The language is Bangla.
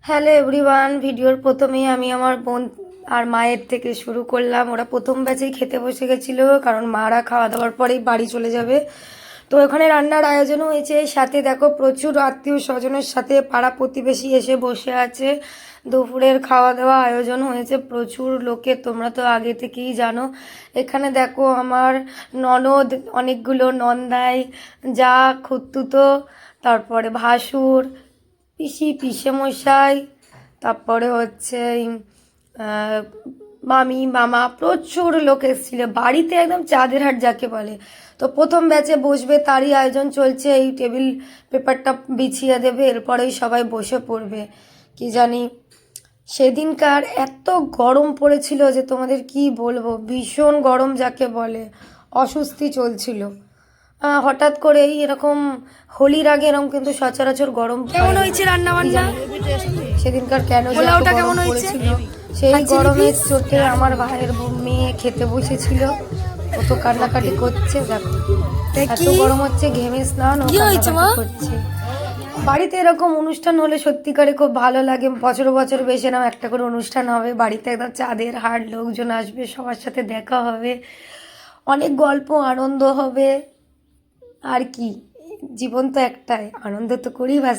হ্যালো এভরিওয়ান, ভিডিওর প্রথমেই আমি আমার বোন আর মায়ের থেকে শুরু করলাম। ওরা প্রথম ব্যাচেই খেতে বসে গেছিলো, কারণ মারা খাওয়া দাওয়ার পরেই বাড়ি চলে যাবে। তো ওখানে রান্নার আয়োজনও হয়েছে, সাথে দেখো প্রচুর আত্মীয় স্বজনের সাথে পাড়া প্রতিবেশী এসে বসে আছে। দুপুরের খাওয়া দাওয়া আয়োজন হয়েছে প্রচুর লোকের, তোমরা তো আগে থেকেই জানো। এখানে দেখো আমার ননদ, অনেকগুলো নন্দাই, যা খুঁড়তুতো, তারপরে ভাসুর, পিসি, পিসেমশাই, তারপরে হচ্ছে মামি, মামা, প্রচুর লোক এসেছিল বাড়িতে, একদম চাঁদের হাট যাকে বলে। তো প্রথম ব্যাচে বসবে তারই আয়োজন চলছে, এই টেবিল পেপারটা বিছিয়ে দেবে, এরপরেই সবাই বসে পড়বে। কি জানি সেদিনকার এত গরম পড়েছিল যে তোমাদের কি বলবো, ভীষণ গরম যাকে বলে, অস্বস্তি চলছিল। হঠাৎ করেই এরকম হোলির আগে এরকম কিন্তু সচরাচর গরম কেমন হয়েছে রান্না বান্না? সেদিনকার কেন যে এত পোলাওটা গরম কেমন হয়েছে? পড়েছিল, সেই গরমের চোটে আমার ভাইয়ের মেয়ে খেতে বসেছিল, ও তো কান্নাকাটি করছে। দেখো এত গরম হচ্ছে, ঘেমে স্নান, ও কি হয়েছে মা? কান্নাকাটি করছে। বাড়িতে এরকম অনুষ্ঠান হলে সত্যিকারে খুব ভালো লাগে। বছর বছর বেশি নাম একটা করে অনুষ্ঠান হবে বাড়িতে, একদম চাঁদের হাট, লোকজন আসবে, সবার সাথে দেখা হবে, অনেক গল্প আনন্দ হবে। আর কি, জীবন তো একটাই, আনন্দ তো করেই ব্যস্ত।